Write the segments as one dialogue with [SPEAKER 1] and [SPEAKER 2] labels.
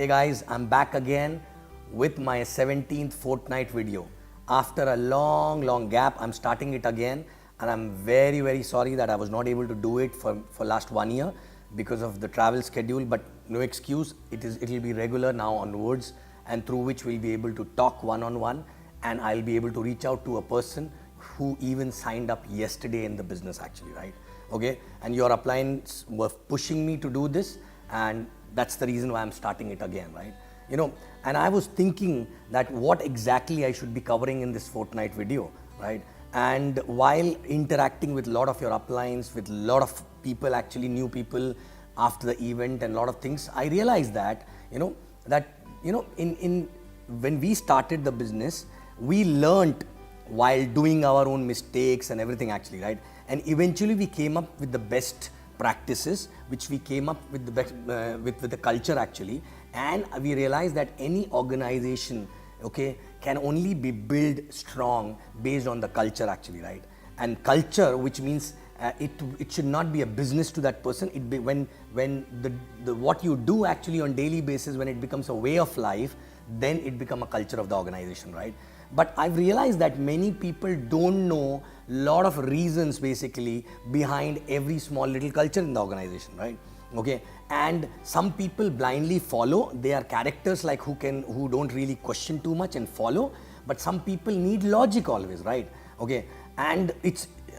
[SPEAKER 1] Hey guys, I'm back again with my 17th Fortnight video. After a long gap, I'm starting it again, and I'm very sorry that I was not able to do it for last 1 year because of the travel schedule, but no excuse. It'll be regular now onwards, and through which we'll be able to talk one-on-one, and I'll be able to reach out to a person who even signed up yesterday in the business actually, right? Okay, and your uplines were pushing me to do this, and that's the reason why I'm starting it again, right? You know, and I was thinking that what exactly I should be covering in this Fortnight video, right? And while interacting with a lot of your uplines, with a lot of people, actually new people after the event and a lot of things, I realized that, when we started the business, we learned while doing our own mistakes and everything actually, right? And eventually we came up with the best practices, which we came up with the best, with the culture actually, and we realized that any organization, okay, can only be built strong based on the culture actually, right? And culture, which means it should not be a business to that person. It be when the what you do actually on daily basis, when it becomes a way of life, then it become a culture of the organization, right? But I've realized that many people don't know lot of reasons basically behind every small little culture in the organization, right? Okay, and some people blindly follow. They are characters like who don't really question too much and follow, but some people need logic always, right? Okay, and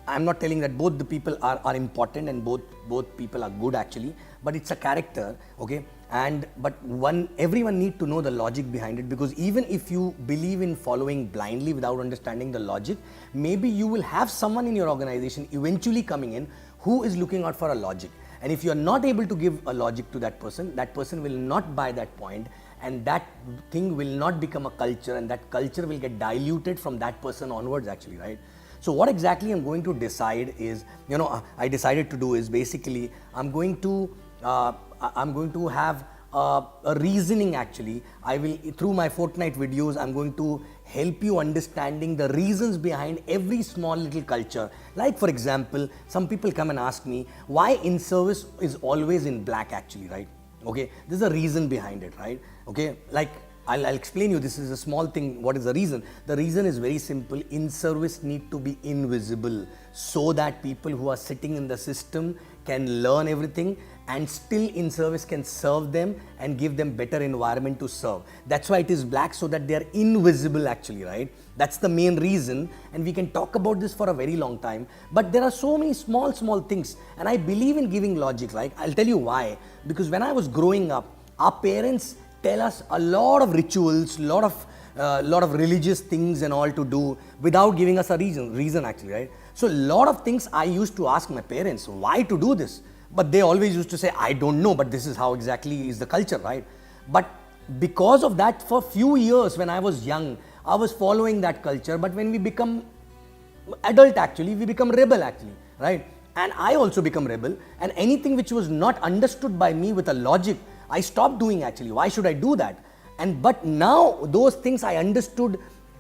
[SPEAKER 1] I'm not telling that both the people are important and both people are good actually, but it's a character, okay? But everyone need to know the logic behind it, because even if you believe in following blindly without understanding the logic, maybe you will have someone in your organization eventually coming in who is looking out for a logic. And if you are not able to give a logic to that person will not buy that point, and that thing will not become a culture, and that culture will get diluted from that person onwards actually, right? So what exactly I'm going to decide is, I decided to do is basically I'm going to have a reasoning actually. I will, through my Fortnight videos, I'm going to help you understanding the reasons behind every small little culture. Like for example, some people come and ask me why in service is always in black actually, right? Okay, there's a reason behind it, right? Okay, like I'll explain you. This is a small thing. What is the reason? The reason is very simple. In service need to be invisible so that people who are sitting in the system can learn everything, and still in service can serve them and give them better environment to serve. That's why it is black, so that they are invisible actually, right? That's the main reason, and we can talk about this for a very long time. But there are so many small things, and I believe in giving logic. Like I'll tell you why. Because when I was growing up, our parents tell us a lot of rituals, lot of religious things and all to do without giving us a reason actually, right? So a lot of things I used to ask my parents why to do this, but they always used to say, I don't know, but this is how exactly is the culture, right? But because of that, for few years when I was young, I was following that culture. But when we become adult actually, we become rebel actually, right? And I also become rebel, and anything which was not understood by me with a logic, I stopped doing actually. Why should I do that? But now those things I understood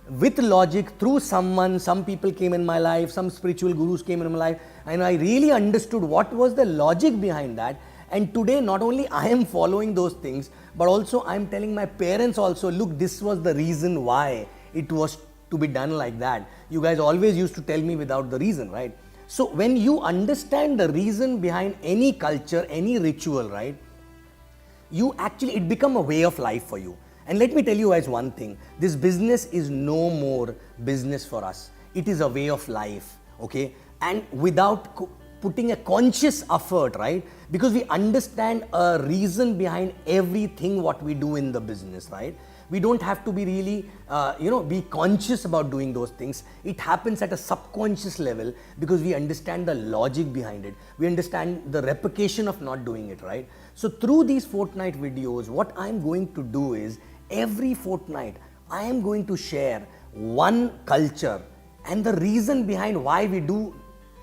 [SPEAKER 1] with logic through some people came in my life, some spiritual gurus came in my life, and I really understood what was the logic behind that. And today not only I am following those things, but also I am telling my parents also, look, this was the reason why it was to be done like that. You guys always used to tell me without the reason, right? So when you understand the reason behind any culture, any ritual, right, it become a way of life for you. And let me tell you guys one thing, this business is no more business for us. It is a way of life, okay? And without putting a conscious effort, right? Because we understand a reason behind everything what we do in the business, right? We don't have to be really, be conscious about doing those things. It happens at a subconscious level because we understand the logic behind it. We understand the repercussion of not doing it, right? So through these Fortnight videos, what I'm going to do is, every fortnight, I am going to share one culture and the reason behind why we do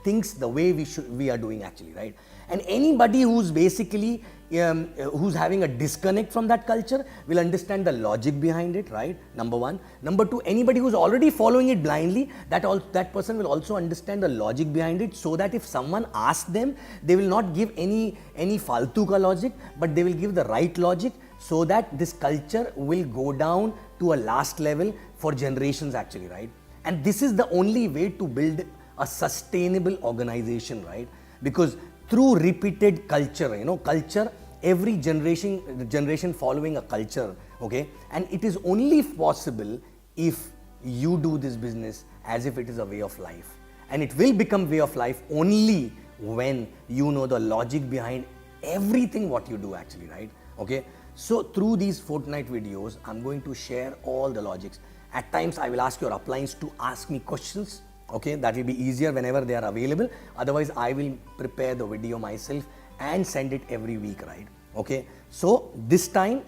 [SPEAKER 1] things the way we are doing actually, right? And anybody who's basically who's having a disconnect from that culture will understand the logic behind it, right? Number one. Number two, anybody who's already following it blindly, that person will also understand the logic behind it, so that if someone asks them, they will not give any faltu ka logic, but they will give the right logic, so that this culture will go down to a last level for generations actually, right? And this is the only way to build a sustainable organization, right? Because through repeated culture, culture, every generation following a culture, okay? And it is only possible if you do this business as if it is a way of life. And it will become way of life only when you know the logic behind everything what you do actually, right? Okay? So through these Fortnight videos, I'm going to share all the logics. At times, I will ask your uplines to ask me questions. Okay, that will be easier whenever they are available. Otherwise, I will prepare the video myself and send it every week, right? Okay, so this time,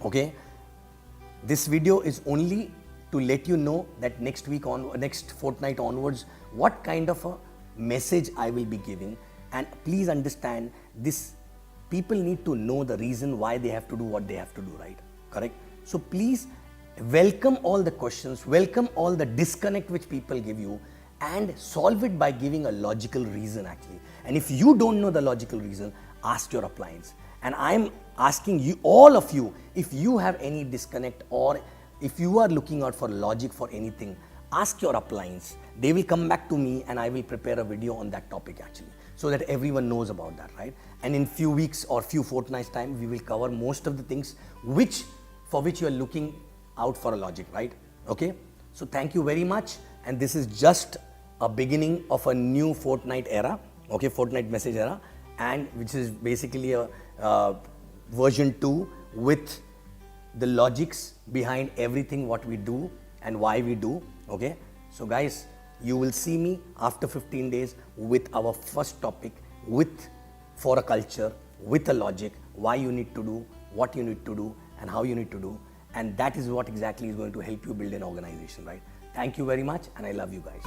[SPEAKER 1] okay, this video is only to let you know that next fortnight onwards, what kind of a message I will be giving. And please understand this, people need to know the reason why they have to do what they have to do, right? Correct? So please welcome all the questions, welcome all the disconnect which people give you, and solve it by giving a logical reason actually. And if you don't know the logical reason, ask your uplines. And I'm asking you, all of you, if you have any disconnect or if you are looking out for logic for anything, ask your uplines. They will come back to me and I will prepare a video on that topic actually, so that everyone knows about that, right? And in few weeks or few fortnights time, we will cover most of the things for which you are looking out for a logic, right? Okay, so thank you very much, and this is just a beginning of a new Fortnight era, okay, Fortnight message era, and which is basically a version 2 with the logics behind everything what we do and why we do. Okay, so guys, you will see me after 15 days with our first topic, for a culture, with a logic, why you need to do, what you need to do, and how you need to do. And that is what exactly is going to help you build an organization, right? Thank you very much, and I love you guys.